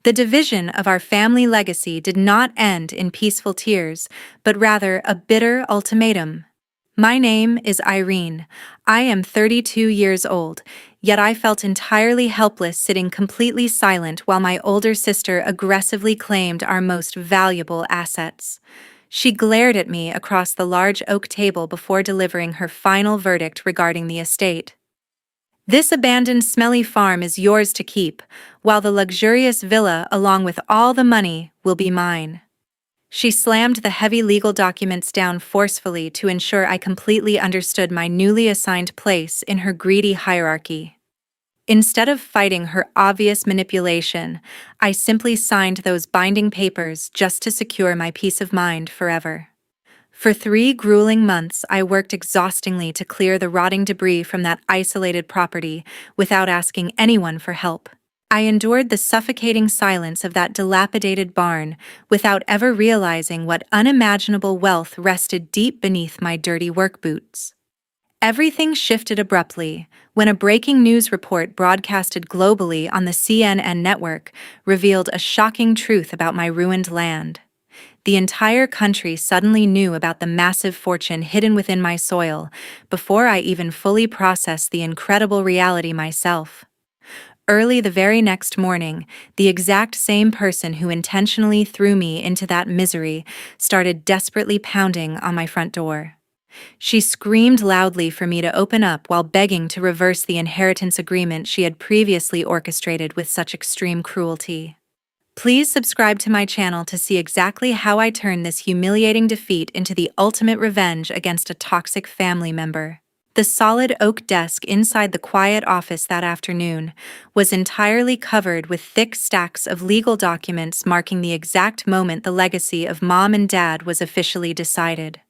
The division of our family legacy did not end in peaceful tears, but rather a bitter ultimatum. My name is Irene. I am 32 years old, yet I felt entirely helpless sitting completely silent while my older sister aggressively claimed our most valuable assets. She glared at me across the large oak table before delivering her final verdict regarding the estate. This abandoned smelly farm is yours to keep, while the luxurious villa along with all the money will be mine. She slammed the heavy legal documents down forcefully to ensure I completely understood my newly assigned place in her greedy hierarchy. Instead of fighting her obvious manipulation, I simply signed those binding papers just to secure my peace of mind forever. For 3 grueling months, I worked exhaustingly to clear the rotting debris from that isolated property without asking anyone for help. I endured the suffocating silence of that dilapidated barn without ever realizing what unimaginable wealth rested deep beneath my dirty work boots. Everything shifted abruptly when a breaking news report broadcasted globally on the CNN network revealed a shocking truth about my ruined land. The entire country suddenly knew about the massive fortune hidden within my soil before I even fully processed the incredible reality myself. Early the very next morning, the exact same person who intentionally threw me into that misery started desperately pounding on my front door. She screamed loudly for me to open up while begging to reverse the inheritance agreement she had previously orchestrated with such extreme cruelty. Please subscribe to my channel to see exactly how I turn this humiliating defeat into the ultimate revenge against a toxic family member. The solid oak desk inside the quiet office that afternoon was entirely covered with thick stacks of legal documents marking the exact moment the legacy of Mom and Dad was officially decided.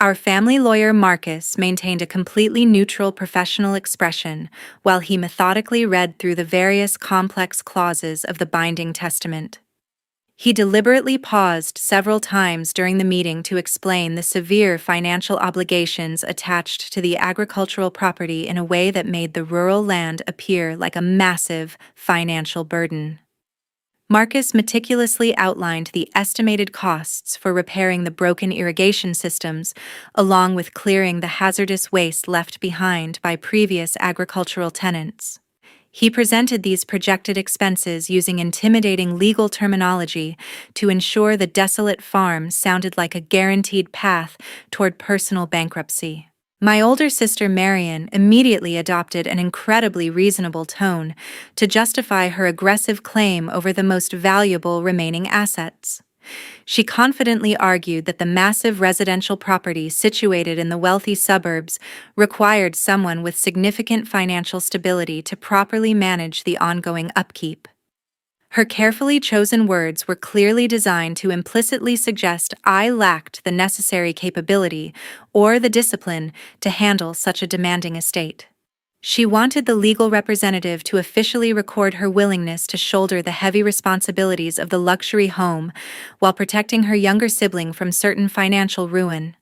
Our family lawyer Marcus maintained a completely neutral professional expression while he methodically read through the various complex clauses of the binding testament. He deliberately paused several times during the meeting to explain the severe financial obligations attached to the agricultural property in a way that made the rural land appear like a massive financial burden. Marcus meticulously outlined the estimated costs for repairing the broken irrigation systems, along with clearing the hazardous waste left behind by previous agricultural tenants. He presented these projected expenses using intimidating legal terminology to ensure the desolate farm sounded like a guaranteed path toward personal bankruptcy. My older sister Marian immediately adopted an incredibly reasonable tone to justify her aggressive claim over the most valuable remaining assets. She confidently argued that the massive residential property situated in the wealthy suburbs required someone with significant financial stability to properly manage the ongoing upkeep. Her carefully chosen words were clearly designed to implicitly suggest I lacked the necessary capability or the discipline to handle such a demanding estate. She wanted the legal representative to officially record her willingness to shoulder the heavy responsibilities of the luxury home while protecting her younger sibling from certain financial ruin.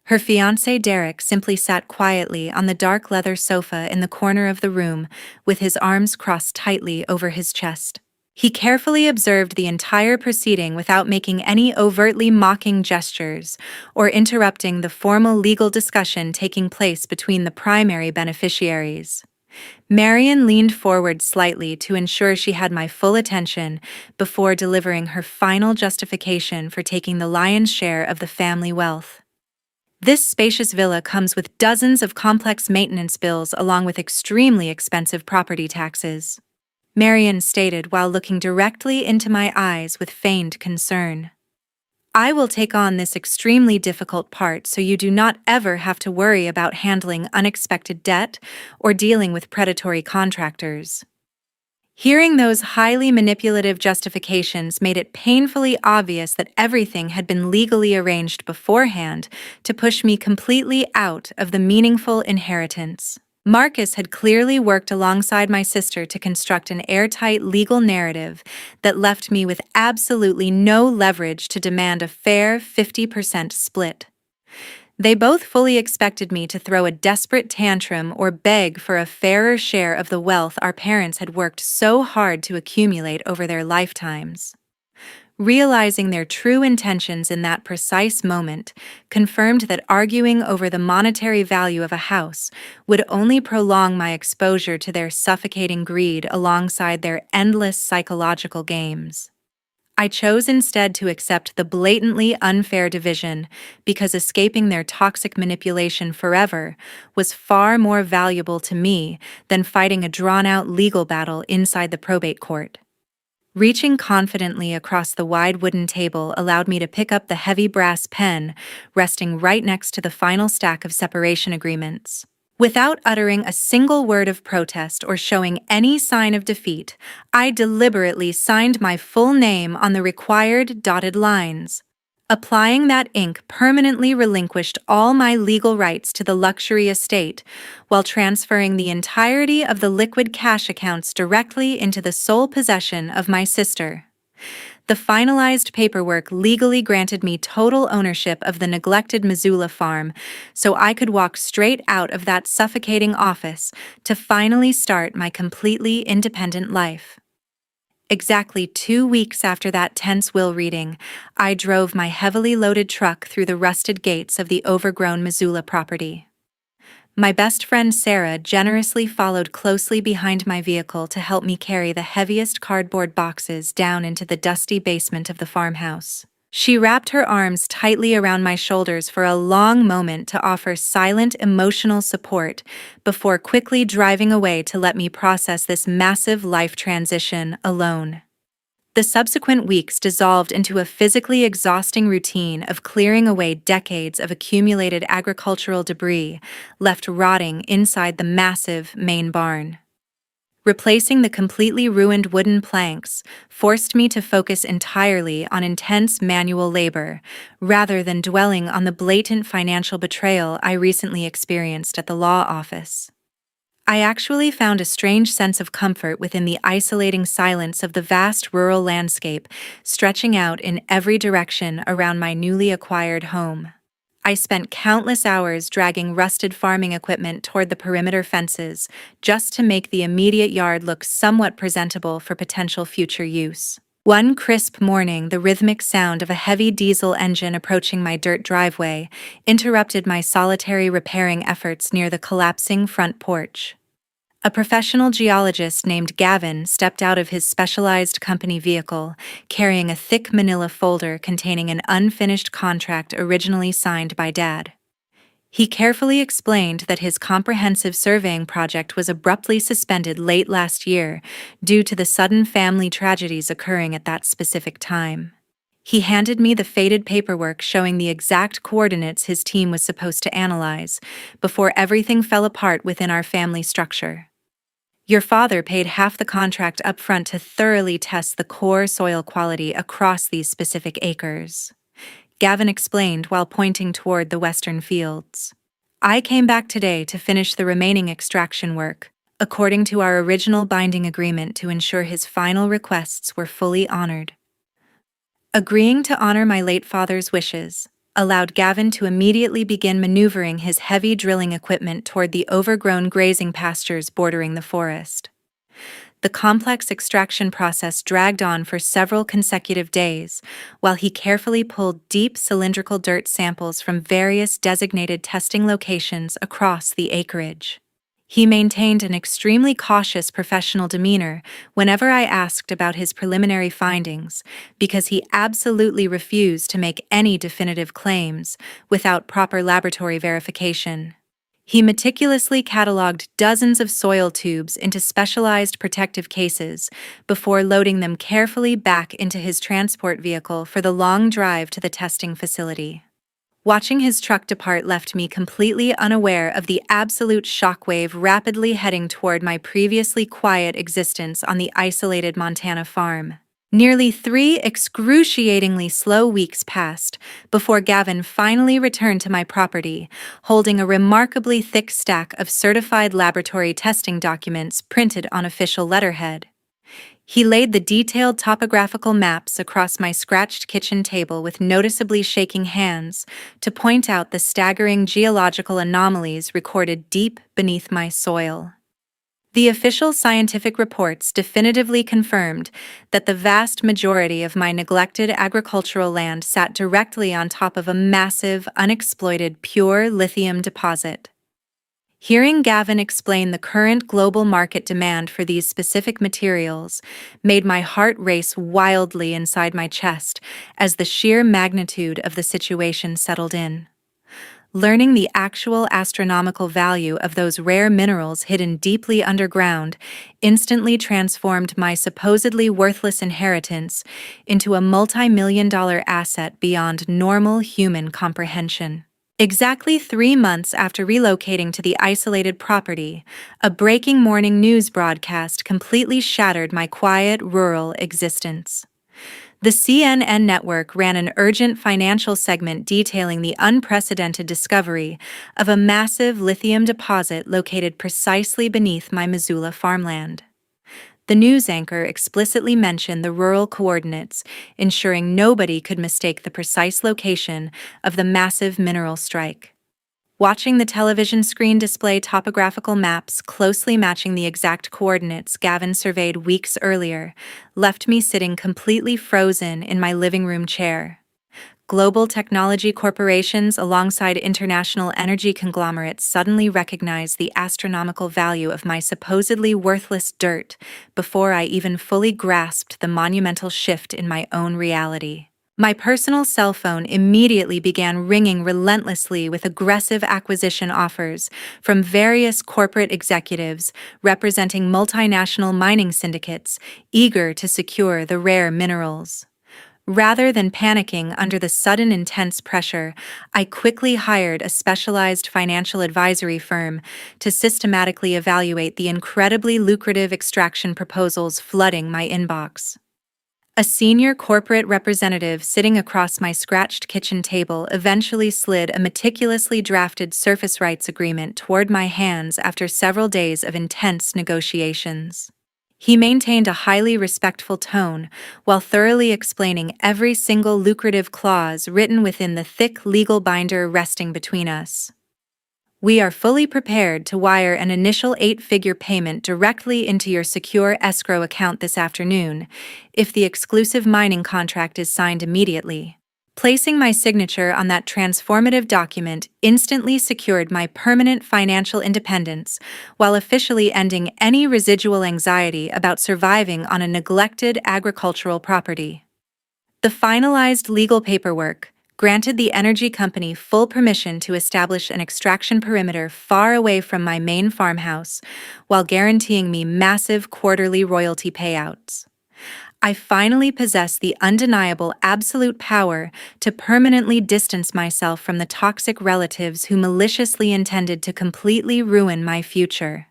Her fiancé Derek simply sat quietly on the dark leather sofa in the corner of the room with his arms crossed tightly over his chest. He carefully observed the entire proceeding without making any overtly mocking gestures or interrupting the formal legal discussion taking place between the primary beneficiaries. Marian leaned forward slightly to ensure she had my full attention before delivering her final justification for taking the lion's share of the family wealth. This spacious villa comes with dozens of complex maintenance bills along with extremely expensive property taxes, Marian stated while looking directly into my eyes with feigned concern. I will take on this extremely difficult part so you do not ever have to worry about handling unexpected debt or dealing with predatory contractors. Hearing those highly manipulative justifications made it painfully obvious that everything had been legally arranged beforehand to push me completely out of the meaningful inheritance. Marcus had clearly worked alongside my sister to construct an airtight legal narrative that left me with absolutely no leverage to demand a fair 50% split. They both fully expected me to throw a desperate tantrum or beg for a fairer share of the wealth our parents had worked so hard to accumulate over their lifetimes. Realizing their true intentions in that precise moment confirmed that arguing over the monetary value of a house would only prolong my exposure to their suffocating greed alongside their endless psychological games. I chose instead to accept the blatantly unfair division because escaping their toxic manipulation forever was far more valuable to me than fighting a drawn-out legal battle inside the probate court. Reaching confidently across the wide wooden table allowed me to pick up the heavy brass pen resting right next to the final stack of separation agreements. Without uttering a single word of protest or showing any sign of defeat, I deliberately signed my full name on the required dotted lines. Applying that ink permanently relinquished all my legal rights to the luxury estate, while transferring the entirety of the liquid cash accounts directly into the sole possession of my sister. The finalized paperwork legally granted me total ownership of the neglected Missoula farm, so I could walk straight out of that suffocating office to finally start my completely independent life. Exactly 2 weeks after that tense will reading, I drove my heavily loaded truck through the rusted gates of the overgrown Missoula property. My best friend Sarah generously followed closely behind my vehicle to help me carry the heaviest cardboard boxes down into the dusty basement of the farmhouse. She wrapped her arms tightly around my shoulders for a long moment to offer silent emotional support before quickly driving away to let me process this massive life transition alone. The subsequent weeks dissolved into a physically exhausting routine of clearing away decades of accumulated agricultural debris left rotting inside the massive main barn. Replacing the completely ruined wooden planks forced me to focus entirely on intense manual labor, rather than dwelling on the blatant financial betrayal I recently experienced at the law office. I actually found a strange sense of comfort within the isolating silence of the vast rural landscape stretching out in every direction around my newly acquired home. I spent countless hours dragging rusted farming equipment toward the perimeter fences just to make the immediate yard look somewhat presentable for potential future use. One crisp morning, the rhythmic sound of a heavy diesel engine approaching my dirt driveway interrupted my solitary repairing efforts near the collapsing front porch. A professional geologist named Gavin stepped out of his specialized company vehicle, carrying a thick manila folder containing an unfinished contract originally signed by Dad. He carefully explained that his comprehensive surveying project was abruptly suspended late last year due to the sudden family tragedies occurring at that specific time. He handed me the faded paperwork showing the exact coordinates his team was supposed to analyze, before everything fell apart within our family structure. Your father paid half the contract up front to thoroughly test the core soil quality across these specific acres, Gavin explained while pointing toward the western fields. I came back today to finish the remaining extraction work, according to our original binding agreement, to ensure his final requests were fully honored. Agreeing to honor my late father's wishes allowed Gavin to immediately begin maneuvering his heavy drilling equipment toward the overgrown grazing pastures bordering the forest. The complex extraction process dragged on for several consecutive days, while he carefully pulled deep cylindrical dirt samples from various designated testing locations across the acreage. He maintained an extremely cautious professional demeanor whenever I asked about his preliminary findings, because he absolutely refused to make any definitive claims without proper laboratory verification. He meticulously cataloged dozens of soil tubes into specialized protective cases before loading them carefully back into his transport vehicle for the long drive to the testing facility. Watching his truck depart left me completely unaware of the absolute shockwave rapidly heading toward my previously quiet existence on the isolated Montana farm. Nearly 3 excruciatingly slow weeks passed before Gavin finally returned to my property, holding a remarkably thick stack of certified laboratory testing documents printed on official letterhead. He laid the detailed topographical maps across my scratched kitchen table with noticeably shaking hands to point out the staggering geological anomalies recorded deep beneath my soil. The official scientific reports definitively confirmed that the vast majority of my neglected agricultural land sat directly on top of a massive, unexploited, pure lithium deposit. Hearing Gavin explain the current global market demand for these specific materials made my heart race wildly inside my chest as the sheer magnitude of the situation settled in. Learning the actual astronomical value of those rare minerals hidden deeply underground instantly transformed my supposedly worthless inheritance into a multi-million-dollar asset beyond normal human comprehension. Exactly 3 months after relocating to the isolated property, a breaking morning news broadcast completely shattered my quiet, rural existence. The CNN network ran an urgent financial segment detailing the unprecedented discovery of a massive lithium deposit located precisely beneath my Missoula farmland. The news anchor explicitly mentioned the rural coordinates, ensuring nobody could mistake the precise location of the massive mineral strike. Watching the television screen display topographical maps closely matching the exact coordinates Gavin surveyed weeks earlier left me sitting completely frozen in my living room chair. Global technology corporations alongside international energy conglomerates suddenly recognized the astronomical value of my supposedly worthless dirt before I even fully grasped the monumental shift in my own reality. My personal cell phone immediately began ringing relentlessly with aggressive acquisition offers from various corporate executives representing multinational mining syndicates eager to secure the rare minerals. Rather than panicking under the sudden intense pressure, I quickly hired a specialized financial advisory firm to systematically evaluate the incredibly lucrative extraction proposals flooding my inbox. A senior corporate representative sitting across my scratched kitchen table eventually slid a meticulously drafted surface rights agreement toward my hands after several days of intense negotiations. He maintained a highly respectful tone while thoroughly explaining every single lucrative clause written within the thick legal binder resting between us. We are fully prepared to wire an initial 8-figure payment directly into your secure escrow account this afternoon, if the exclusive mining contract is signed immediately. Placing my signature on that transformative document instantly secured my permanent financial independence, while officially ending any residual anxiety about surviving on a neglected agricultural property. The finalized legal paperwork granted the energy company full permission to establish an extraction perimeter far away from my main farmhouse, while guaranteeing me massive quarterly royalty payouts. I finally possess the undeniable absolute power to permanently distance myself from the toxic relatives who maliciously intended to completely ruin my future.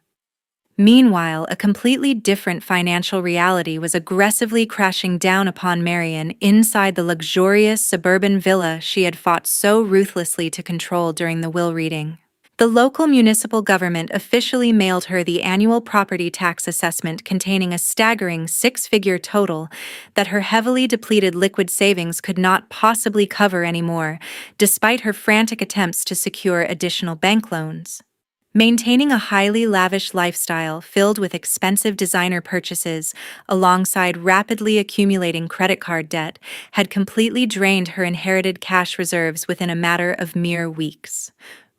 Meanwhile, a completely different financial reality was aggressively crashing down upon Marian inside the luxurious suburban villa she had fought so ruthlessly to control during the will reading. The local municipal government officially mailed her the annual property tax assessment containing a staggering 6-figure total that her heavily depleted liquid savings could not possibly cover anymore, despite her frantic attempts to secure additional bank loans. Maintaining a highly lavish lifestyle filled with expensive designer purchases alongside rapidly accumulating credit card debt had completely drained her inherited cash reserves within a matter of mere weeks.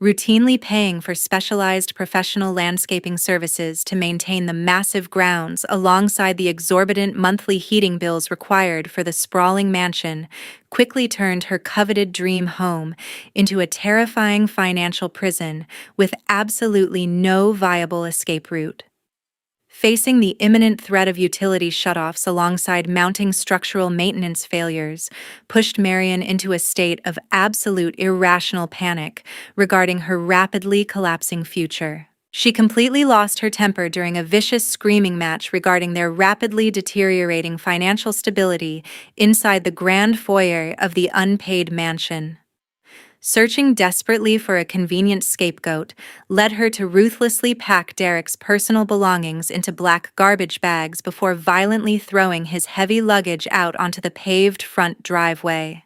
Routinely paying for specialized professional landscaping services to maintain the massive grounds alongside the exorbitant monthly heating bills required for the sprawling mansion quickly turned her coveted dream home into a terrifying financial prison with absolutely no viable escape route. Facing the imminent threat of utility shutoffs alongside mounting structural maintenance failures pushed Marian into a state of absolute irrational panic regarding her rapidly collapsing future. She completely lost her temper during a vicious screaming match regarding their rapidly deteriorating financial stability inside the grand foyer of the unpaid mansion. Searching desperately for a convenient scapegoat led her to ruthlessly pack Derek's personal belongings into black garbage bags before violently throwing his heavy luggage out onto the paved front driveway.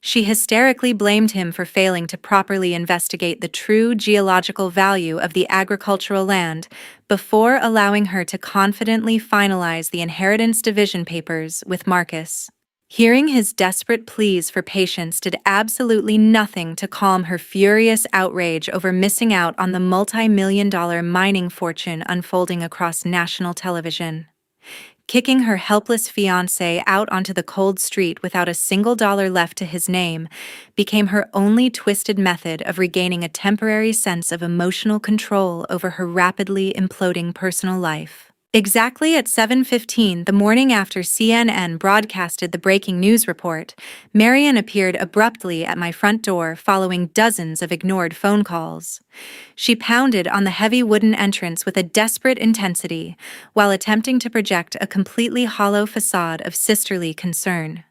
She hysterically blamed him for failing to properly investigate the true geological value of the agricultural land before allowing her to confidently finalize the inheritance division papers with Marcus. Hearing his desperate pleas for patience did absolutely nothing to calm her furious outrage over missing out on the multi-million-dollar mining fortune unfolding across national television. Kicking her helpless fiancé out onto the cold street without a single dollar left to his name became her only twisted method of regaining a temporary sense of emotional control over her rapidly imploding personal life. Exactly at 7:15 the morning after CNN broadcasted the breaking news report, Marian appeared abruptly at my front door following dozens of ignored phone calls. She pounded on the heavy wooden entrance with a desperate intensity, while attempting to project a completely hollow facade of sisterly concern.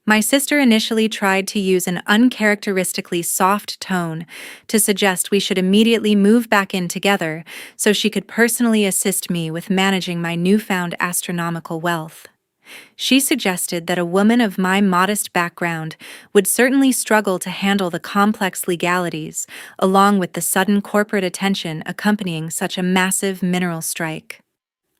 My sister initially tried to use an uncharacteristically soft tone to suggest we should immediately move back in together so she could personally assist me with managing my newfound astronomical wealth. She suggested that a woman of my modest background would certainly struggle to handle the complex legalities, along with the sudden corporate attention accompanying such a massive mineral strike.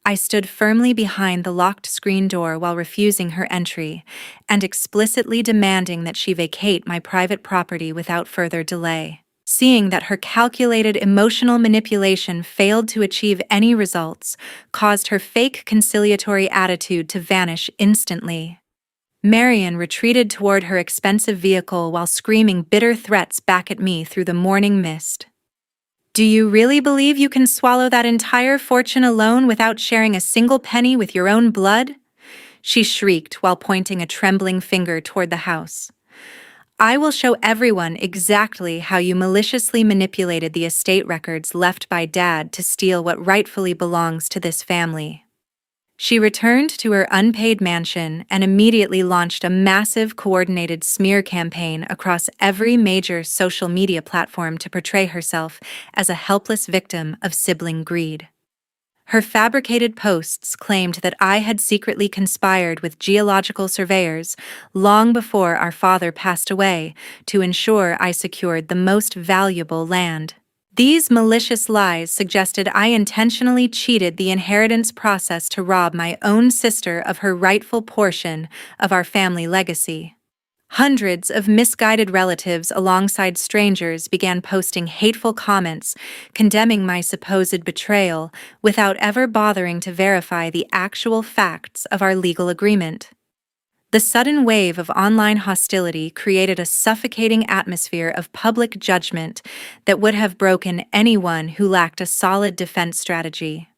I stood firmly behind the locked screen door while refusing her entry, and explicitly demanding that she vacate my private property without further delay. Seeing that her calculated emotional manipulation failed to achieve any results caused her fake conciliatory attitude to vanish instantly. Marian retreated toward her expensive vehicle while screaming bitter threats back at me through the morning mist. "Do you really believe you can swallow that entire fortune alone without sharing a single penny with your own blood?" she shrieked while pointing a trembling finger toward the house. "I will show everyone exactly how you maliciously manipulated the estate records left by Dad to steal what rightfully belongs to this family." She returned to her unpaid mansion and immediately launched a massive coordinated smear campaign across every major social media platform to portray herself as a helpless victim of sibling greed. Her fabricated posts claimed that I had secretly conspired with geological surveyors long before our father passed away to ensure I secured the most valuable land. These malicious lies suggested I intentionally cheated the inheritance process to rob my own sister of her rightful portion of our family legacy. Hundreds of misguided relatives alongside strangers began posting hateful comments condemning my supposed betrayal without ever bothering to verify the actual facts of our legal agreement. The sudden wave of online hostility created a suffocating atmosphere of public judgment that would have broken anyone who lacked a solid defense strategy.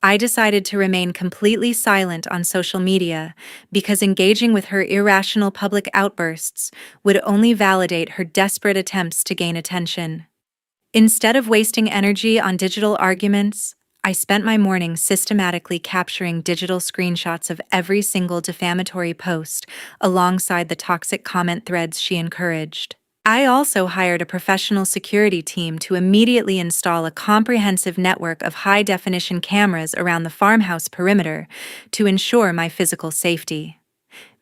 I decided to remain completely silent on social media because engaging with her irrational public outbursts would only validate her desperate attempts to gain attention. Instead of wasting energy on digital arguments, I spent my morning systematically capturing digital screenshots of every single defamatory post alongside the toxic comment threads she encouraged. I also hired a professional security team to immediately install a comprehensive network of high-definition cameras around the farmhouse perimeter to ensure my physical safety.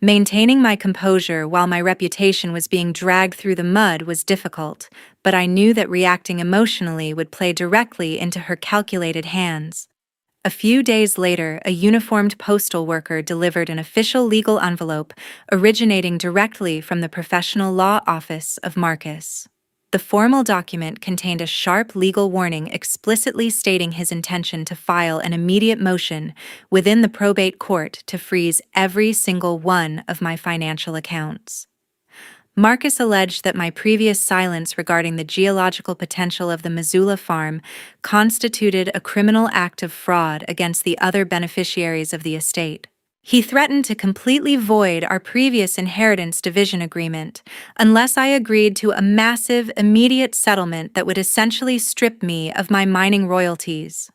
Maintaining my composure while my reputation was being dragged through the mud was difficult, but I knew that reacting emotionally would play directly into her calculated hands. A few days later, a uniformed postal worker delivered an official legal envelope originating directly from the professional law office of Marcus. The formal document contained a sharp legal warning explicitly stating his intention to file an immediate motion within the probate court to freeze every single one of my financial accounts. Marcus alleged that my previous silence regarding the geological potential of the Missoula farm constituted a criminal act of fraud against the other beneficiaries of the estate. He threatened to completely void our previous inheritance division agreement unless I agreed to a massive, immediate settlement that would essentially strip me of my mining royalties.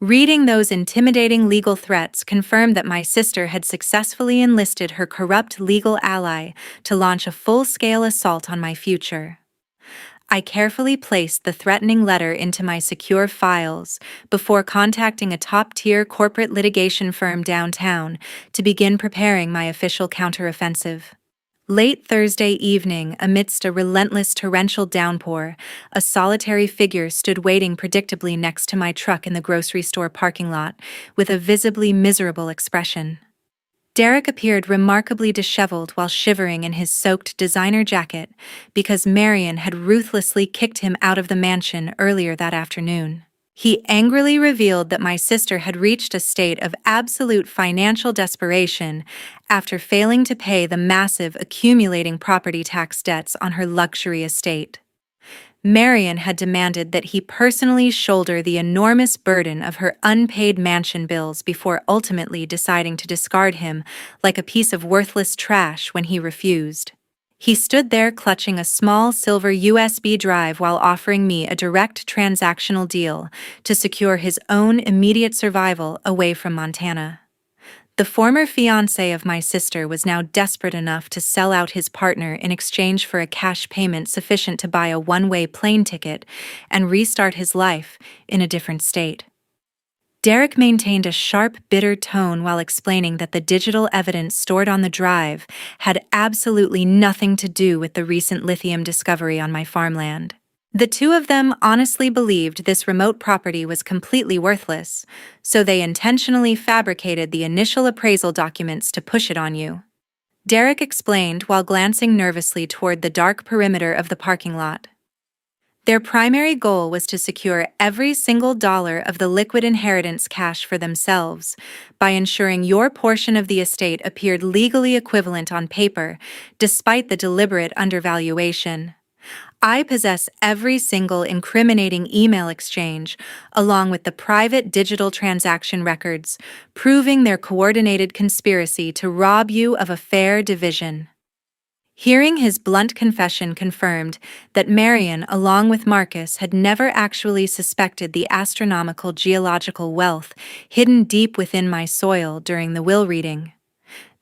Reading those intimidating legal threats confirmed that my sister had successfully enlisted her corrupt legal ally to launch a full-scale assault on my future. I carefully placed the threatening letter into my secure files before contacting a top-tier corporate litigation firm downtown to begin preparing my official counteroffensive. Late Thursday evening, amidst a relentless torrential downpour, a solitary figure stood waiting predictably next to my truck in the grocery store parking lot, with a visibly miserable expression. Derek appeared remarkably disheveled while shivering in his soaked designer jacket because Marian had ruthlessly kicked him out of the mansion earlier that afternoon. He angrily revealed that my sister had reached a state of absolute financial desperation after failing to pay the massive accumulating property tax debts on her luxury estate. Marian had demanded that he personally shoulder the enormous burden of her unpaid mansion bills before ultimately deciding to discard him like a piece of worthless trash when he refused. He stood there clutching a small silver USB drive while offering me a direct transactional deal to secure his own immediate survival away from Montana. The former fiancé of my sister was now desperate enough to sell out his partner in exchange for a cash payment sufficient to buy a one-way plane ticket and restart his life in a different state. Derek maintained a sharp, bitter tone while explaining that the digital evidence stored on the drive had absolutely nothing to do with the recent lithium discovery on my farmland. The two of them honestly believed this remote property was completely worthless, so they intentionally fabricated the initial appraisal documents to push it on you. Derek explained while glancing nervously toward the dark perimeter of the parking lot. Their primary goal was to secure every single dollar of the liquid inheritance cash for themselves by ensuring your portion of the estate appeared legally equivalent on paper, despite the deliberate undervaluation. I possess every single incriminating email exchange, along with the private digital transaction records, proving their coordinated conspiracy to rob you of a fair division. Hearing his blunt confession confirmed that Marian, along with Marcus, had never actually suspected the astronomical geological wealth hidden deep within my soil during the will reading.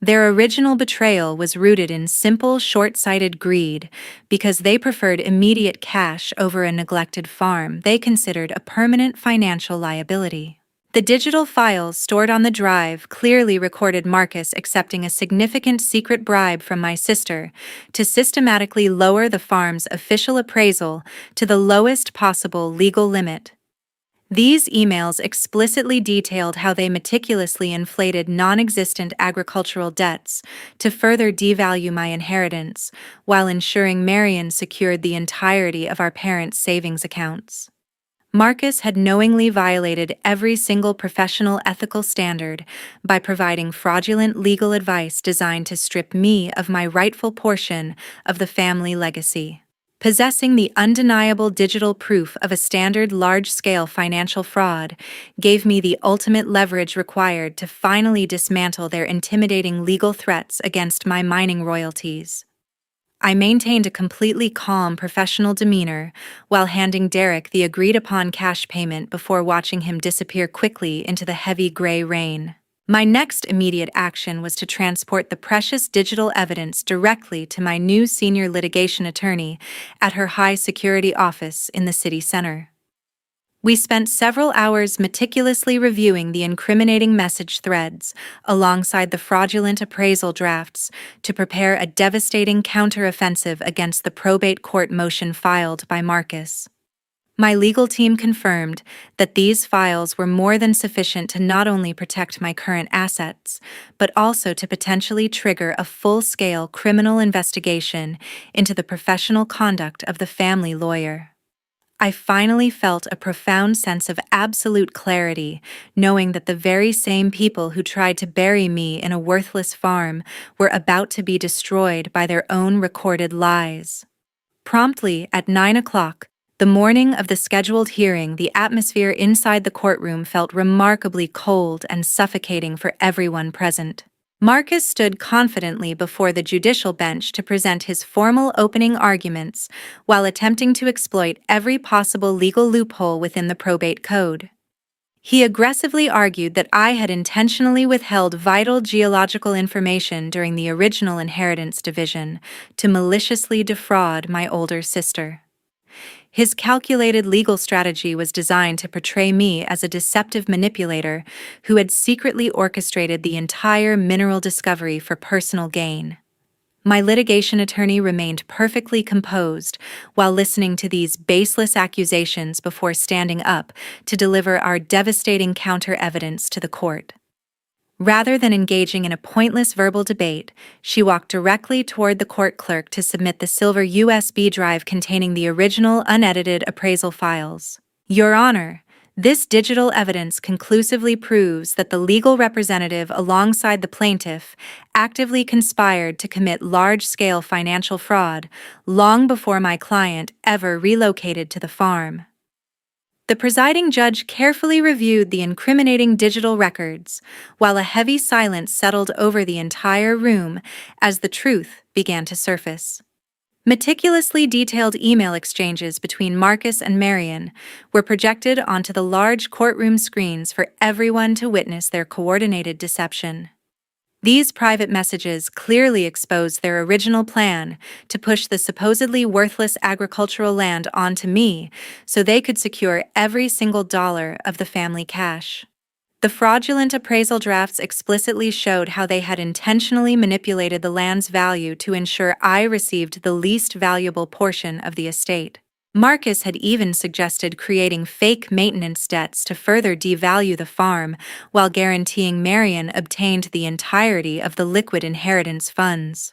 Their original betrayal was rooted in simple, short-sighted greed because they preferred immediate cash over a neglected farm they considered a permanent financial liability. The digital files stored on the drive clearly recorded Marcus accepting a significant secret bribe from my sister to systematically lower the farm's official appraisal to the lowest possible legal limit. These emails explicitly detailed how they meticulously inflated non-existent agricultural debts to further devalue my inheritance, while ensuring Marian secured the entirety of our parents' savings accounts. Marcus had knowingly violated every single professional ethical standard by providing fraudulent legal advice designed to strip me of my rightful portion of the family legacy. Possessing the undeniable digital proof of a standard large-scale financial fraud gave me the ultimate leverage required to finally dismantle their intimidating legal threats against my mining royalties. I maintained a completely calm professional demeanor while handing Derek the agreed-upon cash payment before watching him disappear quickly into the heavy gray rain. My next immediate action was to transport the precious digital evidence directly to my new senior litigation attorney at her high-security office in the city center. We spent several hours meticulously reviewing the incriminating message threads alongside the fraudulent appraisal drafts to prepare a devastating counteroffensive against the probate court motion filed by Marcus. My legal team confirmed that these files were more than sufficient to not only protect my current assets, but also to potentially trigger a full-scale criminal investigation into the professional conduct of the family lawyer. I finally felt a profound sense of absolute clarity, knowing that the very same people who tried to bury me in a worthless farm were about to be destroyed by their own recorded lies. Promptly at 9 o'clock, the morning of the scheduled hearing, the atmosphere inside the courtroom felt remarkably cold and suffocating for everyone present. Marcus stood confidently before the judicial bench to present his formal opening arguments while attempting to exploit every possible legal loophole within the probate code. He aggressively argued that I had intentionally withheld vital geological information during the original inheritance division to maliciously defraud my older sister. His calculated legal strategy was designed to portray me as a deceptive manipulator who had secretly orchestrated the entire mineral discovery for personal gain. My litigation attorney remained perfectly composed while listening to these baseless accusations before standing up to deliver our devastating counter-evidence to the court. Rather than engaging in a pointless verbal debate, she walked directly toward the court clerk to submit the silver USB drive containing the original unedited appraisal files. Your Honor, this digital evidence conclusively proves that the legal representative alongside the plaintiff actively conspired to commit large-scale financial fraud long before my client ever relocated to the farm. The presiding judge carefully reviewed the incriminating digital records, while a heavy silence settled over the entire room as the truth began to surface. Meticulously detailed email exchanges between Marcus and Marian were projected onto the large courtroom screens for everyone to witness their coordinated deception. These private messages clearly exposed their original plan to push the supposedly worthless agricultural land onto me so they could secure every single dollar of the family cash. The fraudulent appraisal drafts explicitly showed how they had intentionally manipulated the land's value to ensure I received the least valuable portion of the estate. Marcus had even suggested creating fake maintenance debts to further devalue the farm, while guaranteeing Marian obtained the entirety of the liquid inheritance funds.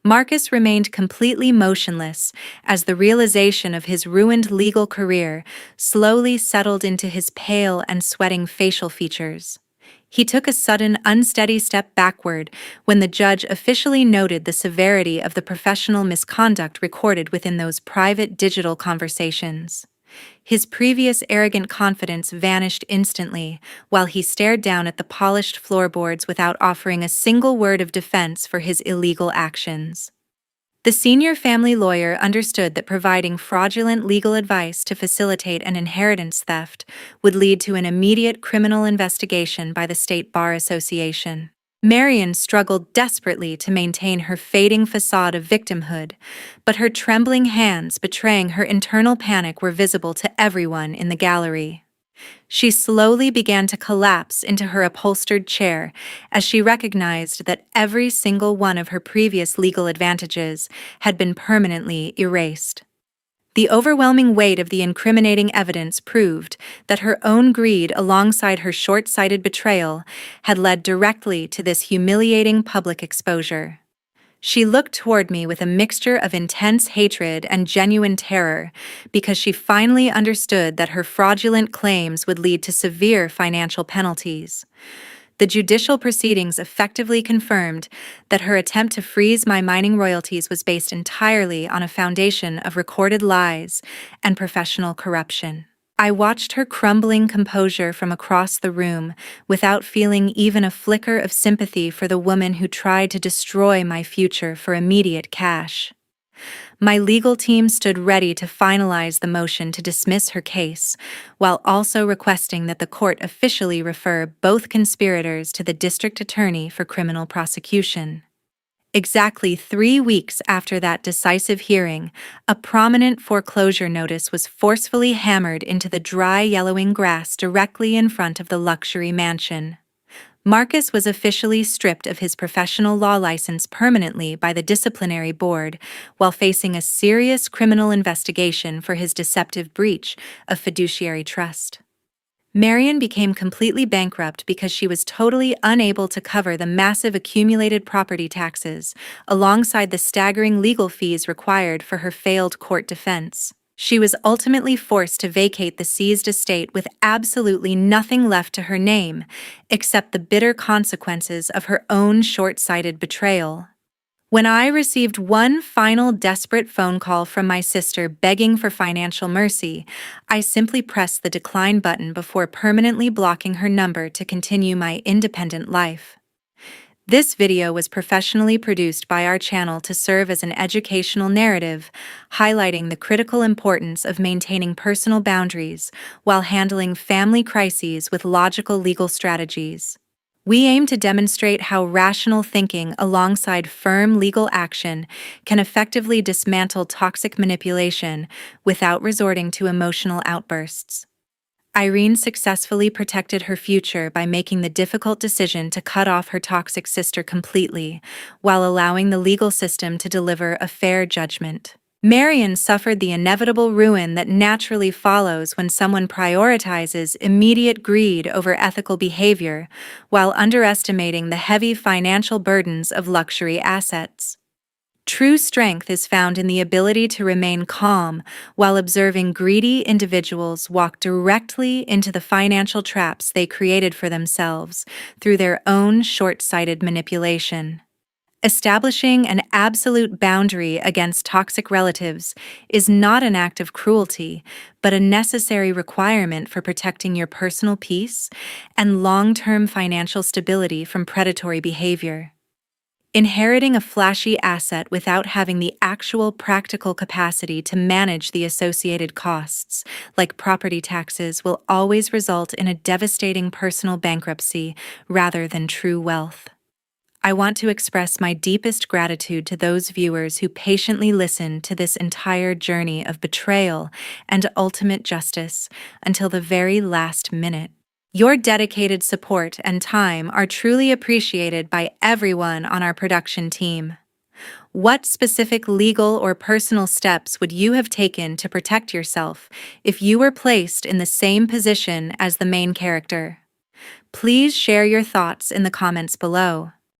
Marcus remained completely motionless as the realization of his ruined legal career slowly settled into his pale and sweating facial features. He took a sudden, unsteady step backward when the judge officially noted the severity of the professional misconduct recorded within those private digital conversations. His previous arrogant confidence vanished instantly while he stared down at the polished floorboards without offering a single word of defense for his illegal actions. The senior family lawyer understood that providing fraudulent legal advice to facilitate an inheritance theft would lead to an immediate criminal investigation by the State Bar Association. Marian struggled desperately to maintain her fading facade of victimhood, but her trembling hands betraying her internal panic were visible to everyone in the gallery. She slowly began to collapse into her upholstered chair as she recognized that every single one of her previous legal advantages had been permanently erased. The overwhelming weight of the incriminating evidence proved that her own greed alongside her short-sighted betrayal had led directly to this humiliating public exposure. She looked toward me with a mixture of intense hatred and genuine terror because she finally understood that her fraudulent claims would lead to severe financial penalties. The judicial proceedings effectively confirmed that her attempt to freeze my mining royalties was based entirely on a foundation of recorded lies and professional corruption. I watched her crumbling composure from across the room without feeling even a flicker of sympathy for the woman who tried to destroy my future for immediate cash. My legal team stood ready to finalize the motion to dismiss her case, while also requesting that the court officially refer both conspirators to the district attorney for criminal prosecution. Exactly 3 weeks after that decisive hearing, a prominent foreclosure notice was forcefully hammered into the dry yellowing grass directly in front of the luxury mansion. Marcus was officially stripped of his professional law license permanently by the disciplinary board while facing a serious criminal investigation for his deceptive breach of fiduciary trust. Marian became completely bankrupt because she was totally unable to cover the massive accumulated property taxes, alongside the staggering legal fees required for her failed court defense. She was ultimately forced to vacate the seized estate with absolutely nothing left to her name, except the bitter consequences of her own short-sighted betrayal. When I received one final desperate phone call from my sister begging for financial mercy, I simply pressed the decline button before permanently blocking her number to continue my independent life. This video was professionally produced by our channel to serve as an educational narrative, highlighting the critical importance of maintaining personal boundaries while handling family crises with logical legal strategies. We aim to demonstrate how rational thinking alongside firm legal action can effectively dismantle toxic manipulation without resorting to emotional outbursts. Irene successfully protected her future by making the difficult decision to cut off her toxic sister completely, while allowing the legal system to deliver a fair judgment. Marian suffered the inevitable ruin that naturally follows when someone prioritizes immediate greed over ethical behavior while underestimating the heavy financial burdens of luxury assets. True strength is found in the ability to remain calm while observing greedy individuals walk directly into the financial traps they created for themselves through their own short-sighted manipulation. Establishing an absolute boundary against toxic relatives is not an act of cruelty, but a necessary requirement for protecting your personal peace and long-term financial stability from predatory behavior. Inheriting a flashy asset without having the actual practical capacity to manage the associated costs, like property taxes, will always result in a devastating personal bankruptcy rather than true wealth. I want to express my deepest gratitude to those viewers who patiently listened to this entire journey of betrayal and ultimate justice until the very last minute. Your dedicated support and time are truly appreciated by everyone on our production team. What specific legal or personal steps would you have taken to protect yourself if you were placed in the same position as the main character? Please share your thoughts in the comments below.